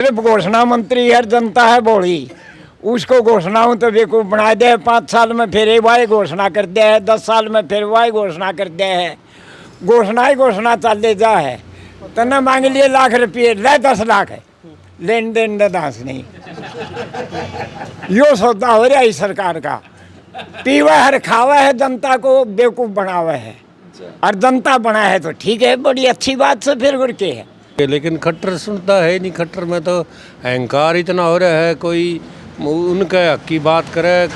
सिर्फ घोषणा मंत्री है, जनता है भोली, उसको घोषणाओं तो बेवकूफ बना दे। 5 साल में फिर वही घोषणा कर दे है, 10 साल में फिर वही घोषणा कर दे है। घोषणा ही घोषणा चल जा है। तने मांग लिए लाख रुपये, ले 10 लाख है, लेन देन दास नहीं। यो सौदा हो रहा है सरकार का, पीवा है खावा है, जनता को बेवकूफ बनावा है। और जनता बना है तो ठीक है, बड़ी अच्छी बात से फिर गुड़ के है। लेकिन खट्टर सुनता है नहीं। खट्टर में तो अहंकार इतना हो रहा है, कोई उनके हक की बात करे,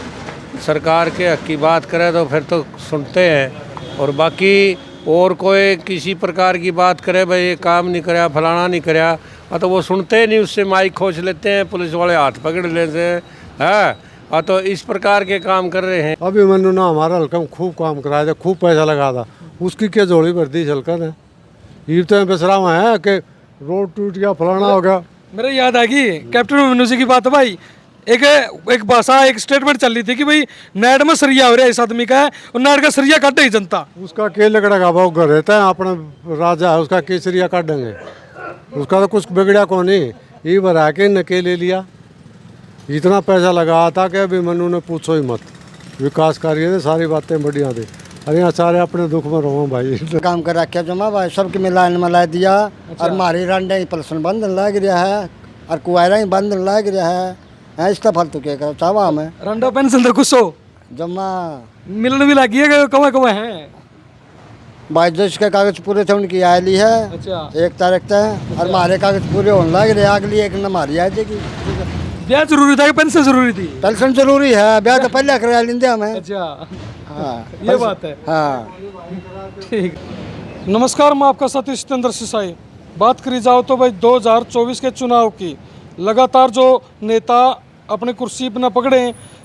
सरकार के हक की बात करे तो फिर तो सुनते हैं, और बाकी और कोई किसी प्रकार की बात करे, भाई ये काम नहीं कराया, फलाना नहीं कराया, तो वो सुनते नहीं, उससे माइक खोज लेते हैं, पुलिस वाले हाथ पकड़ लेते हैं। तो इस प्रकार के काम कर रहे हैं। अभिमन्यु ना हमारा हल्का में खूब काम कराया था, खूब पैसा लगा था, उसकी क्या जोड़ी भर दी हल्का ने। ये तो बेसरा में है कि रोड टूट गया, फलाना हो गया। मेरे याद आ गई कैप्टन अभिमन्यु जी की बात है भाई। एक भाषा, एक स्टेटमेंट चल रही थी कि भाई नेट में सरिया हो रहा है, इस आदमी का है, और नेट का सरिया काटे ही जनता। उसका के लगड़ेगा भाव घर रहता है, अपना राजा है, उसका केसरिया काटेंगे, उसका तो कुछ बिगड़ा को नहीं। ये भरा के नके ले लिया, इतना पैसा लगा था कि अभिमन्यु ने पूछो ही मत। विकास कार्य ने सारी बातें बढ़िया थी। अरे यहाँ सारे अपने दुख में रहो भाई। काम कर रखा जमा भाई, सबके में लाइन में ला दिया। और मारी रंडे ही पलसन बंद लग रहा है, और कुआरा ही बंद लग रहा है। इसका फालतू क्या करो चावा हमें रंडा पेंशन तो कुछ हो जमा मिलने भी लगी है, कवा कवा है भाई। जिसके कागज पूरे थे उनकी आयली है। अच्छा। 1 तारीख तक, और हमारे कागज पूरे होने लग रहे, अगली एक न हमारी आ जाएगी। ब्याह जरूरी था कि पेंशन जरूरी थी? पेंशन जरूरी है, ब्याह तो पहले करा लेंगे हमें। अच्छा, हाँ ये बात है। हाँ ठीक। नमस्कार, मैं आपका साथी सत्येंद्र सिसाई। बात करी जाओ तो भाई 2024 के चुनाव की, लगातार जो नेता अपनी कुर्सी पर न पकड़े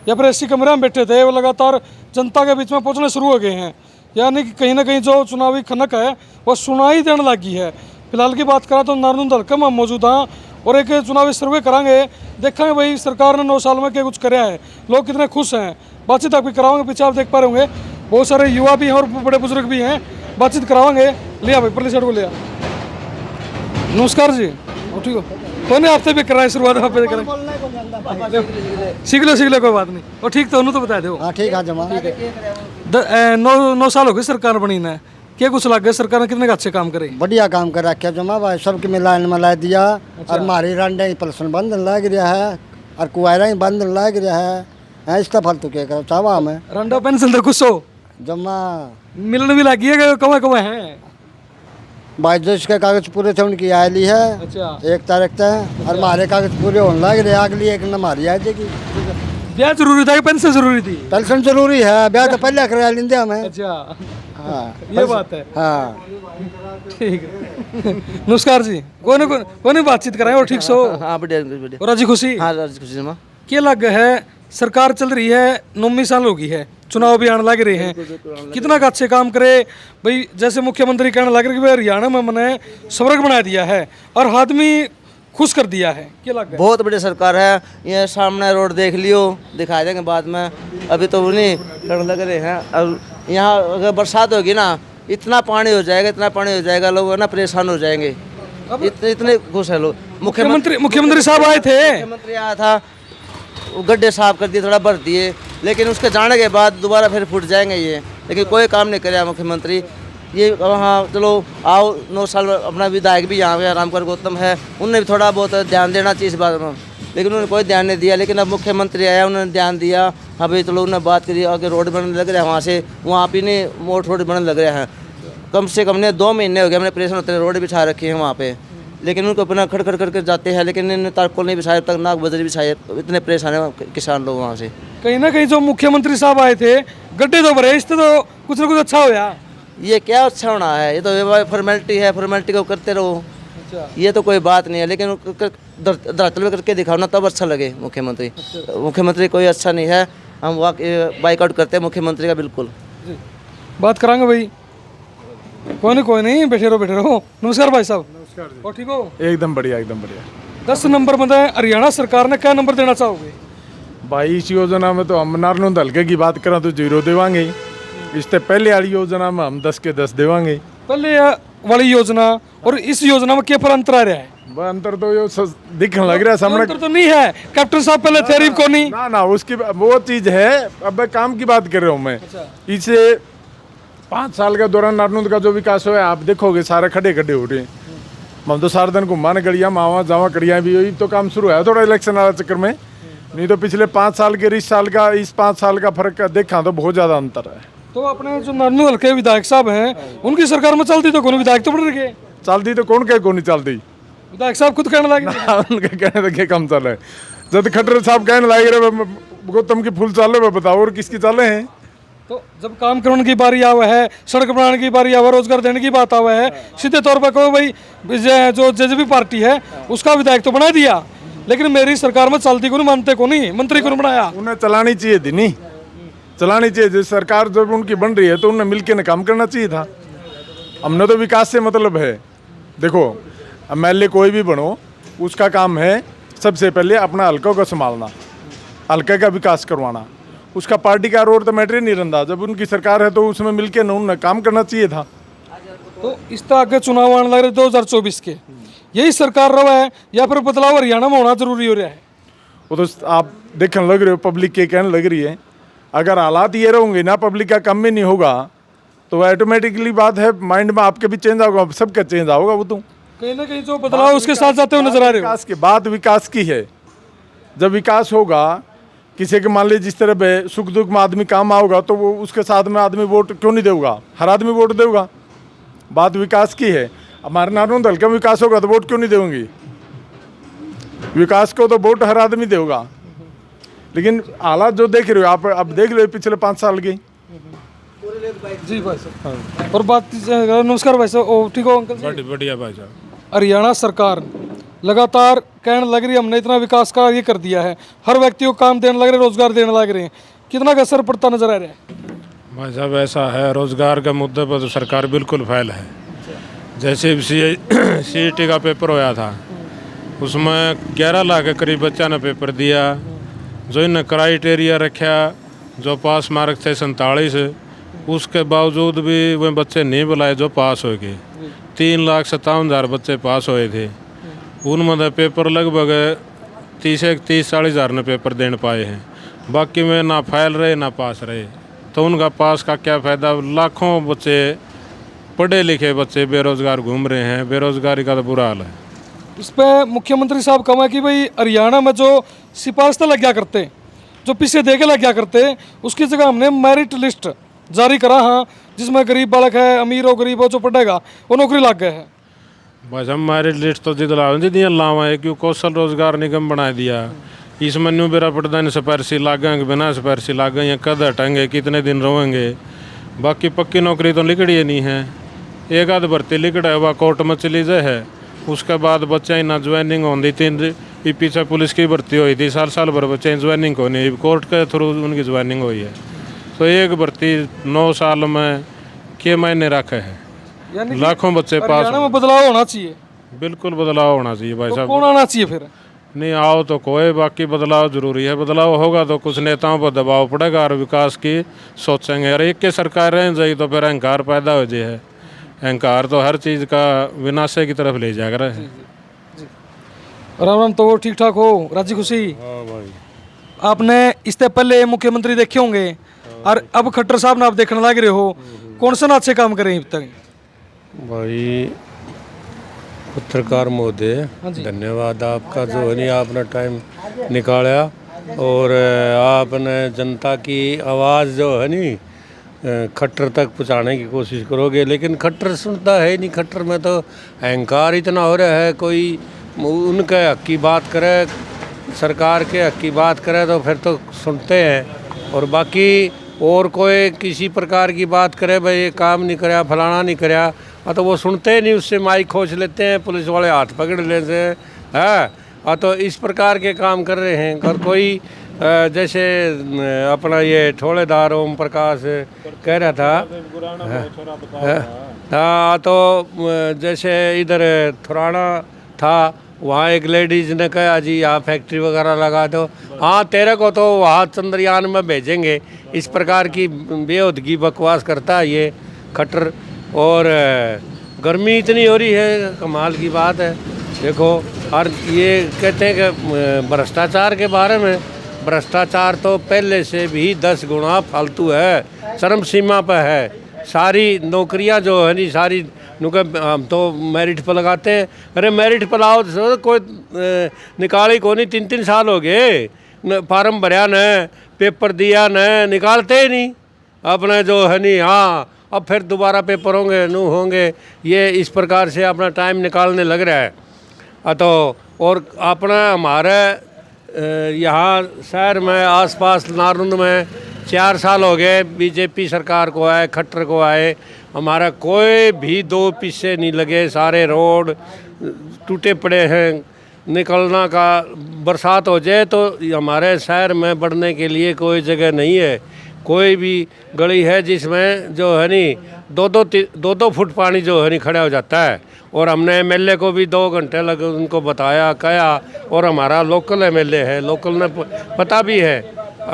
या फिर ऐसी कमरे में बैठे थे, वो लगातार जनता के बीच में पहुंचने शुरू हो गए हैं। यानी कि कहीं ना कहीं जो चुनावी खनक है वो सुनाई देने लगी है। फिलहाल की बात करें तो नारनौंद हल्के में मौजूद हाँ, और एक चुनावी सर्वे कराएंगे, देखेंगे भाई सरकार ने 9 साल में क्या कुछ कराया है, लोग कितने खुश हैं। बातचीत आपकी कराओगे, पीछे आप देख पा रहे होंगे बहुत सारे युवा भी हैं और बड़े बुजुर्ग भी हैं, बातचीत कराओगे। लिया भाई परली साइड को लिया। नमस्कार जी, ठीक हो? कौन है आपसे भी कर रहा है शुरुआत? आप सीख लो कोई बात नहीं। और ठीक तो उन्होंने तो बता दो। हाँ ठीक है जमा। 9 साल हो गए सरकार बनी ना, क्या कुछ लग गया सरकार ने, कितने का अच्छे काम करे? बढ़िया काम कर रखा जमा भाई, सबके में लाइन में ला दिया। और मारी रंडे ही पलसन बंद लग रहा है, और कुआरा ही बंद लग रहा है। इसका फालतू क्या करो चावा हमें रंडा पेंशन तो कुछ हो जमा मिलने भी लगी है, कवा कवा है भाई। जिसके कागज पूरे थे उनकी आयली है। अच्छा। 1 तारीख तक, और हमारे कागज पूरे होने लग रहे, अगली एक न हमारी आ जाएगी। ब्याह जरूरी था कि पेंशन जरूरी थी? पेंशन जरूरी है, ब्याह तो पहले करा लेंगे हमें। अच्छा, हाँ ये बात है। हाँ ठीक है। नमस्कार जी, कोने बातचीत कराएं और ठीक सो? हाँ बढ़िया। और राजी खुशी? हाँ राजी खुशी जमा। क्या लग है सरकार चल रही है, 9 साल होगी है, चुनाव भी आने लग रहे हैं, कितना का अच्छे काम करे भाई। जैसे मुख्यमंत्री कहने लग रहे कि भाई हरियाणा में मैंने स्वर्ग बना दिया है और आदमी खुश कर दिया है, क्या लग? बहुत बढ़िया सरकार है। ये सामने रोड देख लियो, दिखा देंगे बाद में, अभी तो नहीं लग रहे हैं। अब यहाँ अगर बरसात होगी ना, इतना पानी हो जाएगा, लोग ना परेशान हो जाएंगे। इतने खुश है लोग। मुख्यमंत्री साहब आए थे, मुख्यमंत्री आया था, वो गड्ढे साफ कर दिए, थोड़ा भर दिए, लेकिन उसके जाने के बाद दोबारा फिर फूट जाएंगे ये। लेकिन कोई काम नहीं करे मुख्यमंत्री। ये हाँ चलो आओ, 9 साल अपना विधायक भी यहाँ पे रामकर गौतम है, उनने भी थोड़ा बहुत ध्यान देना चाहिए इस बात में, लेकिन उन्होंने कोई ध्यान नहीं दिया। लेकिन अब मुख्यमंत्री आया, उन्होंने ध्यान दिया। हाँ भाई चलो, उन्होंने बात करी, आगे रोड बनने लग रहा है, वहाँ से वहाँ पे नहीं मोट रोड बनने लग रहा है। कम से कम ने 2 महीने हो गए हमने परेशान होते, रोड बिछा रखी है वहाँ पे, लेकिन उनको अपना खड़ करके जाते हैं, लेकिन इन्हें तारकोल नहीं बिछाए तक, नाक बजरी बिछाए, इतने परेशान है किसान लोग वहाँ से। कहीं ना कहीं जो मुख्यमंत्री साहब आए थे, गड्ढे तो भरे, इससे तो कुछ ना कुछ अच्छा होया। ये क्या अच्छा होना है, ये तो फॉर्मेलिटी है, फॉर्मेलिटी को करते रहो। अच्छा। ये तो कोई बात नहीं है, लेकिन धरातल में करके दिखाओ ना, तब अच्छा लगे मुख्यमंत्री। अच्छा। मुख्यमंत्री कोई अच्छा नहीं है, हम बाइकआउट करते हैं मुख्यमंत्री का बिल्कुल। बात करांगे भाई, कोई नहीं, बैठे रहो। नमस्कार भाई साहब। नमस्कार। और ठीक हो? एकदम बढ़िया, एकदम बढ़िया। 10 नंबर में हरियाणा सरकार ने क्या नंबर देना चाहोगे? भाई इस योजना में तो हम नारनौंद हल्के की बात करें तो 0 देवांगे ही। इससे पहले वाली योजना में हम 10 के 10 देवांगे। पहले वाली योजना और इस योजना में क्या पर अंतर आ रहा है? वह अंतर तो यो दिखने लग रहा है सामने। अंतर तो नहीं है, कैप्टन साहब पहले थे रिप को नहीं। ना ना उसकी वो चीज है। अब मैं काम की बात कर रहा हूँ मैं। इसे 5 साल के दौरान नारनौंद का जो विकास हुआ है आप देखोगे, सारे खड़े खड़े हो रहे हैं। हम तो सारा दिन घुमा न गड़िया मावा जावा कड़िया भी, यही तो काम शुरू है थोड़ा इलेक्शन वाला चक्कर में। नहीं तो पिछले 5 साल के इस साल का, इस 5 साल का फर्क देखा तो बहुत ज्यादा अंतर है। तो अपने जो नारनौंद हल्के विधायक साहब हैं, उनकी सरकार में चलती तो कौन विधायक तो बढ़ रहे, चलती तो कौन कहे कौन नहीं चलती। विधायक साहब खुद कहने लगे। उनके कहने तक कम चले। जब खट्टर साहब कहने लगे रहे गौतम की फूल चाले वो बताओ और किसकी चाले हैं। तो जब काम करने की बारी आवा है, सड़क बनाने की बारी आवा, रोजगार देने की बात आवा है, सीधे तौर पर कहो भाई जो जेजेपी पार्टी है उसका विधायक तो बना दिया, लेकिन मेरी सरकार में चलती को नहीं, मानते को नहीं, मंत्री को नहीं बनाया। उन्हें चलानी चाहिए थी, नहीं चलानी चाहिए थी। सरकार जब उनकी बन रही है तो उन्हें मिलकर न काम करना चाहिए था। हमने तो विकास से मतलब है। देखो MLA कोई भी बनो, उसका काम है सबसे पहले अपना हल्का को संभालना, हल्के का विकास करवाना। उसका पार्टी का रोड तो मैटर ही नहीं रहता। जब उनकी सरकार है तो उसमें मिलकर न उन्हें काम करना चाहिए था। तो इस तरह के चुनाव आने लग रहे 2024 के, यही सरकार रहा है या फिर बदलाव हरियाणा में होना जरूरी हो रहा है? वो तो आप देखने लग रहे हो, पब्लिक के कहने लग रही है। अगर हालात ये रहेंगे ना, पब्लिक का कम भी नहीं होगा तो ऑटोमेटिकली बात है माइंड में आपके भी चेंज होगा, सबका चेंज होगा। वो तो कहीं ना कहीं जो बदलाव उसके साथ जाते हुए नजर आ रहे हो। विकास के बाद विकास की है। जब विकास होगा किसी के मान लीजिए जिस तरह सुख दुख में आदमी काम आओगा तो वो उसके साथ में आदमी वोट क्यों नहीं देगा, हर आदमी वोट देगा। बात विकास की है। हमारे नारनौंद हल्के में विकास होगा तो वोट क्यों नहीं देंगे? विकास को तो वोट हर आदमी देगा। लेकिन हालात जो देख रहे हो आप, अब देख लो पिछले 5 साल की। जी भाई साहब, और बात नमस्कार भाई साहब, ठीक हो अंकल जी? बढ़िया भाई साहब। हरियाणा सरकार लगातार कहने लग रही है हमने इतना विकास का ये कर दिया है, हर व्यक्ति को काम देने लग रहे, रोजगार देने लग रहे हैं, कितना का असर पड़ता नजर आ रहा है? भाई साहब ऐसा है, रोजगार के मुद्दे पर तो सरकार बिल्कुल फेल है। जैसे CET का पेपर होया था, उसमें 11 लाख के करीब बच्चा ने पेपर दिया। जो इन्हें क्राइटेरिया रखा, जो पास मार्क थे 47, उसके बावजूद भी वे बच्चे नहीं बुलाए जो पास हो गए। 3,57,000 बच्चे पास हुए थे। उनमें पेपर लगभग 30-40 हज़ार ने पेपर देने पाए हैं। बाकी में ना फैल रहे ना पास रहे, तो उनका पास का क्या फ़ायदा। लाखों बच्चे, पढ़े लिखे बच्चे बेरोज़गार घूम रहे हैं। बेरोज़गारी का तो बुरा हाल है। इस पर मुख्यमंत्री साहब कहा कि भाई हरियाणा में जो सिफारिश लग गया करते, जो पीछे दे के लग गया करते, उसकी जगह हमने मेरिट लिस्ट जारी करा। हाँ, जिसमें गरीब बालक है, अमीर हो गरीब हो, जो पढ़ेगा वो नौकरी लग गए है। बस हम मेरिट लिस्ट तो जिद लावा है, क्यों कौशल रोजगार निगम बना दिया। इसमें न्यू बेरा पटदान सिफारसी लागेंगे, बिना सिफारसी लागेंगे, कद हटेंगे, कितने दिन रहेंगे। बाकी पक्की नौकरी तो लिकड़ी नहीं है। एक आध भर्ती लिकड़ा है, वह कोर्ट में चली जाए है। उसके बाद बच्चा ही ना ज्वाइनिंग होती थी। पीछे पुलिस की भर्ती हुई थी, साल भर बच्चे ज्वाइनिंग होनी, कोर्ट के थ्रू उनकी ज्वाइनिंग हुई है। तो एक भर्ती 9 साल में के मायने रखे है। लाखों बच्चे पास। हरियाणा में बदलाव होना चाहिए, बिल्कुल बदलाव होना चाहिए भाई साहब। कौन आना चाहिए फिर? नहीं आओ तो कोई, बाकी बदलाव जरूरी है। बदलाव होगा तो कुछ नेताओं पर दबाव पड़ेगा और विकास की सोचेंगे। और एक के सरकार रह जाएगी तो फिर अहंकार पैदा हो जाए है। अहंकार तो हर चीज़ का विनाश की तरफ ले जा रहा है। राम राम। तो ठीक ठाक हो, राजी खुशी? हाँ भाई। आपने इससे पहले मुख्यमंत्री देखे होंगे और अब खट्टर साहब ने आप देखने लग रहे हो, कौन से अच्छे काम करें अब तक? भाई पत्रकार महोदय, धन्यवाद आपका जो है नहीं, आपने टाइम निकाला और आपने जनता की आवाज़ जो है नहीं खट्टर तक पहुंचाने की कोशिश करोगे। लेकिन खट्टर सुनता है नहीं। खट्टर में तो अहंकार इतना हो रहा है, कोई उनके हक की बात करे, सरकार के हक की बात करे तो फिर तो सुनते हैं। और बाकी और कोई किसी प्रकार की बात करे, भाई ये काम नहीं कराया, फलाना नहीं कराया, तो वो सुनते नहीं। उससे माइक खोज लेते हैं, पुलिस वाले हाथ पकड़ लेते हैं। हाँ, तो इस प्रकार के काम कर रहे हैं। और कोई जैसे अपना ये ठोलेदार ओम प्रकाश कह रहा था, हाँ, तो जैसे इधर थुराना था, वहाँ एक लेडीज़ ने कहा जी यहाँ फैक्ट्री वगैरह लगा दो। हाँ, तेरे को तो वहाँ चंद्रयान में भेजेंगे। इस प्रकार की बेहूदगी बकवास करता है ये खट्टर। और गर्मी इतनी हो रही है, कमाल की बात है। देखो, और ये कहते हैं कि भ्रष्टाचार के बारे में, भ्रष्टाचार तो पहले से भी 10 गुना फालतू है, चरम सीमा पर है। सारी नौकरियां जो है नहीं, सारी नुके हम तो मेरिट पर लगाते हैं। अरे मेरिट पर लाओ तो कोई निकाली को नहीं, 3-3 साल हो गए फार्म भरया न, पेपर दिया न, निकालते ही नहीं अपने जो है नहीं। हाँ, अब फिर दोबारा पेपर होंगे, नू होंगे, ये इस प्रकार से अपना टाइम निकालने लग रहा है। तो और अपना हमारे यहाँ शहर में आसपास नारुंद में 4 साल हो गए बीजेपी सरकार को आए, खट्टर को आए, हमारा कोई भी 2 पैसे नहीं लगे। सारे रोड टूटे पड़े हैं, निकलना का बरसात हो जाए तो हमारे शहर में बढ़ने के लिए कोई जगह नहीं है। कोई भी गली है जिसमें जो है नहीं 2-2 फुट पानी जो है नहीं खड़ा हो जाता है। और हमने एमएलए को भी 2 घंटे लगे उनको बताया कहा, और हमारा लोकल एमएलए है, लोकल ने पता भी है।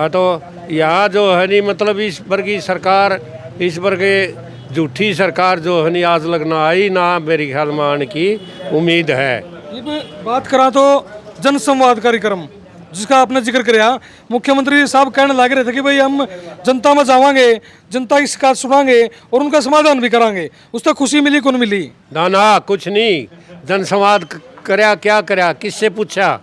तो यहाँ जो है नहीं मतलब इस पर की सरकार, इस पर के झूठी सरकार जो है नहीं आज लगना आई ना, मेरे ख्याल में आने की उम्मीद है। ये बात करा तो जनसंवाद कार्यक्रम जिसका आपने जिक्र किया, मुख्यमंत्री साहब कहने लग रहे थे कि भाई हम जनता में जावांगे, जनता की शिकायत सुनांगे और उनका समाधान भी करांगे। उससे खुशी मिली कौन मिली? ना कुछ नहीं। जनसंवाद करया क्या करया, किससे पूछा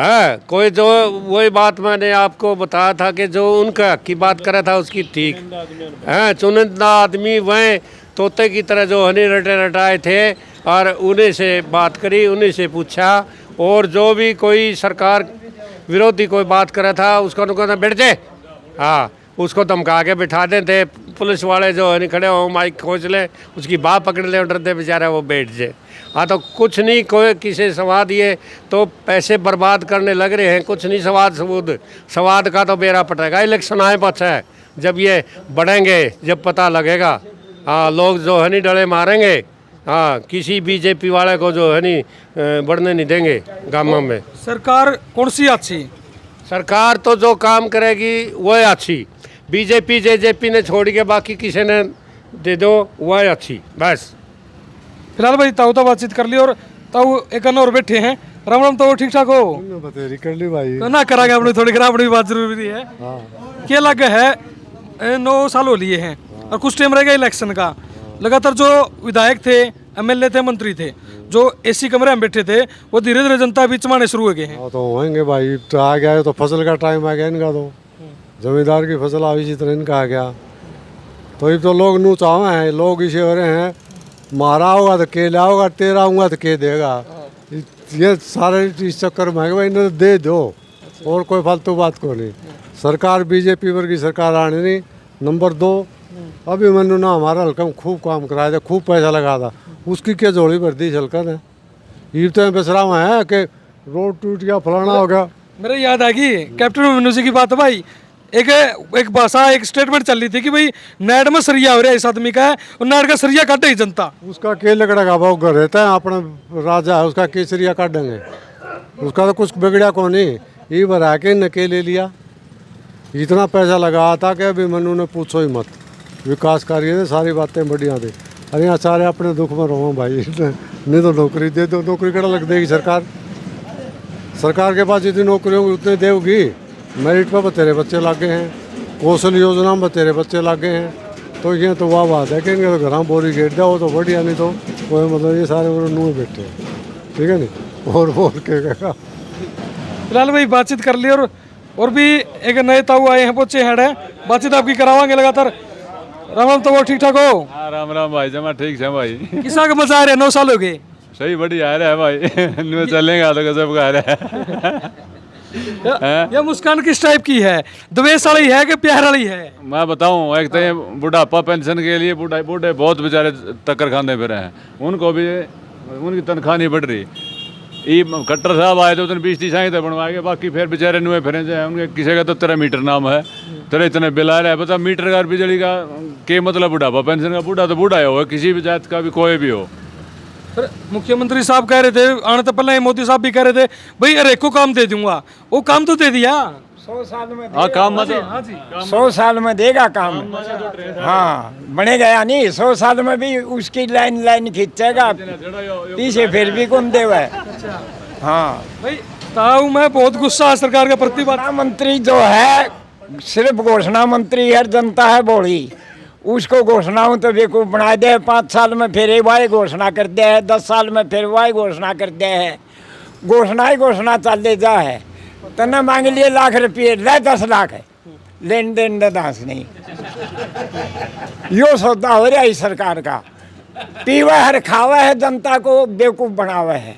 है? कोई जो वही बात मैंने आपको बताया था कि जो उनका की बात करा था उसकी ठीक है। चुनिंदा आदमी वह तोते की तरह जो हनी रटाए थे और उन्हीं से बात करी, उन्हीं से पूछा। और जो भी कोई सरकार विरोधी कोई बात करा था उसको कहना बैठ जाए, हाँ उसको धमका के बिठा देते। पुलिस वाले जो है नहीं खड़े हो, माइक खोज ले, उसकी बात पकड़ ले, डरते बेचारा वो बैठ जाए। हाँ तो कुछ नहीं, कोई किसी संवाद, ये तो पैसे बर्बाद करने लग रहे हैं। कुछ नहीं संवाद का तो बेड़ा पटेगा। इलेक्शन आए पाछा है, जब ये बढ़ेंगे, जब पता लगेगा। हाँ, लोग जो है नहीं डले मारेंगे। हाँ, किसी बीजेपी वाले को जो है नहीं बढ़ने नहीं देंगे गाँव में। सरकार कौन सी अच्छी? सरकार तो जो काम करेगी वह अच्छी। बीजेपी जेजेपी ने छोड़ के बाकी किसी ने दे दो वह अच्छी, बस। फिलहाल भाई ताऊ तो बातचीत कर ली और ताऊ एक अन्य और बैठे हैं। राम राम, तो ठीक ठाक हो? बतेरी कर ली भाई। तो ना करांगे अपनी थोड़ी खराब, अपनी बात जरूरी है। क्या लगे है 9 साल हो लिए हैं और कुछ टाइम रहेगा इलेक्शन का। लगातार जो विधायक थे, एमएलए थे, मंत्री थे, जो एसी कमरे में बैठे थे, वो धीरे धीरे जनता बीच में आने शुरू हो गए हैं। तो होंगे भाई, तो आ गया है, तो फसल का टाइम आ गया इनका, तो जमींदार की फसल आ इसी तरह इनका आ गया। तो ये तो लोग नू चाहे हैं, लोग इसे हो रहे हैं, मारा होगा तो के लाओगा, तेरा होगा तो के देगा। ये सारे इस चक्कर में भाई इन्हें दे दो, और कोई फालतू बात को नहीं। सरकार बीजेपी वर्गी सरकार आने नहीं। नंबर 2, अभी मैंने ना हमारा हल्का में खूब काम कराया था, खूब पैसा लगा था, उसकी क्या जोड़ी भर दी झलकर है। ये तो बेसरा में है कि रोड टूट गया, फलाना हो गया। मेरे याद आ गई कैप्टन अभिमन्यु जी की बात है भाई। एक भाषा, एक स्टेटमेंट चल रही थी कि भाई नेट में सरिया हो रहा है इस आदमी का है, और नेट का सरिया काटे ही जनता। उसका के लकड़ा का भाव घर रहता है, अपना राजा है, उसका केसरिया काटेंगे, उसका तो कुछ बिगड़ा को नहीं। ये भरा के नके ले लिया, इतना पैसा लगा था कि अभी मनु ने पूछो ही मत। विकास कार्य थे, सारी बातें बढ़िया थी। अरे यहाँ सारे अपने दुख में रहो भाई, नहीं तो नौकरी दे दो। नौकरी कड़ा लग देगी सरकार? सरकार के पास जितनी नौकरी होंगी उतने देगी। मेरिट पर बतेरे बच्चे लागे हैं, कौशल योजना में बतेरे बच्चे लागे हैं। तो ये तो वाह बात है कि इनके तो घर बोरी गेट जाओ तो बढ़िया, नहीं तो कोई मतलब ये सारे मुँह बैठे हैं, ठीक है नहीं। और बोल के फिलहाल भाई बातचीत कर ली और भी एक नए ताऊ आए हैं, पहुंचे हैं, बातचीत आपकी करावांगे लगातार। राम राम, तो वो ठीक ठाक हो? हाँ, राम राम भाई, जमा ठीक है भाई। किसा का मजा आ रहा है? 9 साल हो गए। सही बढ़िया आ रहा है भाई। इनमें चलेगा तो गजब का आ रहा है। ये मुस्कान किस टाइप की है? द्वेष वाली है कि प्यार वाली है? मैं बताऊं, एक तो ये बुढ़ापा पेंशन के लिए बूढ़े बहुत बेचारे टक्कर खाने फिर हैं, उनको भी उनकी तनख्वाह नहीं बढ़ रही। ये खट्टर साहब आए तो उतने 20-30 आए थे बनवाएंगे, बाकी फिर बेचारे नुए फिरे जाए। उनके किसी का तो तेरा मीटर नाम है, तेरे इतने बिल आ रहा है। बता मीटर का बिजली का के मतलब बुढ़ापा पेंशन का? बूढ़ा तो बूढ़ा हो, किसी भी जात का भी कोई भी हो। फिर मुख्यमंत्री साहब कह रहे थे आने तो पहले मोदी साहब भी कह रहे थे भाई अरे को काम दे दूंगा, वो काम तो दे दिया। 100 साल में हाँ काम हाँ मतलब जी 100 साल में देगा काम। हाँ बनेगा या नहीं, 100 साल में भी उसकी लाइन लाइन खींचेगा पीछे, फिर भी कौन देवा है। हाँ भाई ताऊ मैं बहुत गुस्सा है सरकार के प्रति बात। घोषणा मंत्री जो है सिर्फ घोषणा मंत्री है, जनता है बोली, उसको घोषणाओं तो बेवकूफ बना दे। 5 साल में फिर वही घोषणा कर दे है, 10 साल में फिर वही घोषणा कर दे है। घोषणा ही घोषणा चल जा है। तने मांग लिए लाख रुपये, ले 10 लाख है, लेन देन दास नहीं। यो सौदा हो रहा है इस सरकार का, पीवा है खावा है, जनता को बेवकूफ बनावा है।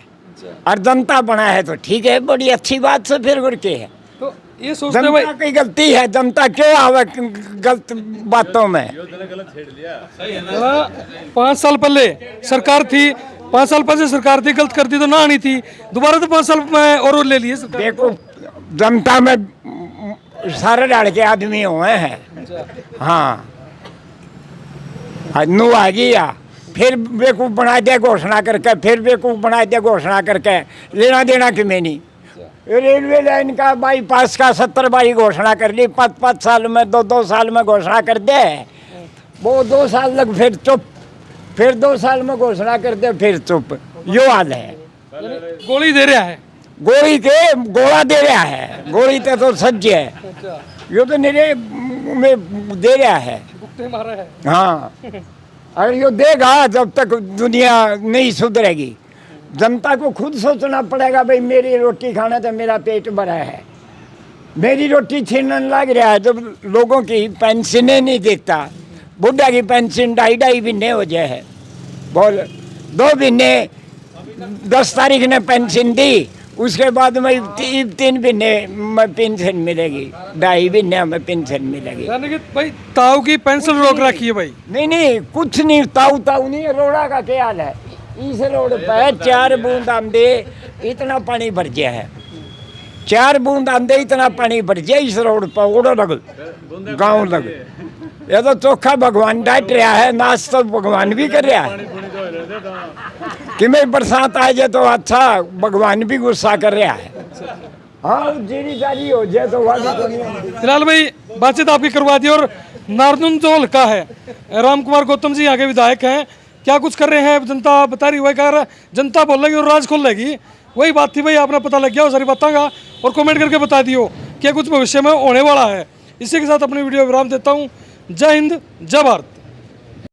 और जनता बना है तो ठीक है, बड़ी अच्छी बात से फिर गुर के है। तो ये सोचते भाई जनता की गलती है, जनता क्यों आवे गलत बातों में। 5 साल पहले सरकार थी, 5 साल पहले सरकार थी, गलत करती तो ना आनी थी, दोबारा तो 5 साल में और ले लिए सरकार। देखो जनता में सारे डाल के आदमी हुए हैं। हाँ नू आ गया, फिर बेवकूफ बना दे घोषणा करके, फिर बेवकूफ बना दे घोषणा करके, लेना देना क्यों नहीं। रेलवे लाइन का बाईपास का 70 बाई घोषणा कर ली, 5 साल में 2 साल में घोषणा कर दे, वो 2 साल लग फिर चुप, फिर 2 साल में घोषणा कर दे फिर चुप। यो हाल है, गोली दे रहा है, गोली के गोला दे रहा है, गोली तो सज्ज है, यो तो निरे में दे रहा है। भुगते मारा है। हाँ और यो देगा जब तक दुनिया नहीं सुधरेगी। जनता को खुद सोचना पड़ेगा, भाई मेरी रोटी खाना तो मेरा पेट भरा है, मेरी रोटी छीनने लग रहा है। जब लोगों की पेंशनें नहीं देता, बुढ़ा की पेंशन 2.5 महीने हो जाए है, बोल 2 महीने 10 तारीख ने पेंशन दी, उसके बाद में 3 महीने में पेंशन मिलेगी, 2.5 महीने में पेंशन मिलेगी। यानी कि भाई ताऊ की पेंशन रोक रखी है भाई। नहीं कुछ नहीं, ताऊ नहीं। रोड़ा का क्या हाल है, इस रोड पे 4 बूंद आंधे इतना पानी भर गया है, 4 बूंद आंधे इतना पानी भर गया इस रोड पर, ओड़ो लग गाँव लग। ये तो चोखा भगवान डांट रहा है, नाच तो भगवान भी कर रहा है कि मैं बरसात आ जाए तो अच्छा, भगवान भी गुस्सा कर रहा है। हाँ जीरी जारी हो जाए तो फिलहाल भाई बातचीत आपकी करवा दी। और नारनून जो हल्का है, राम कुमार गौतम जी यहाँ के विधायक हैं, क्या कुछ कर रहे हैं जनता बता रही हुआ, कह जनता बोल रही और राज खोल लेगी। वही बात थी भाई, आपने पता लग गया वो सारी बातों का, और कमेंट करके बता दियो क्या कुछ भविष्य में होने वाला है। इसी के साथ अपनी वीडियो विराम देता हूँ। जय हिंद, जय भारत।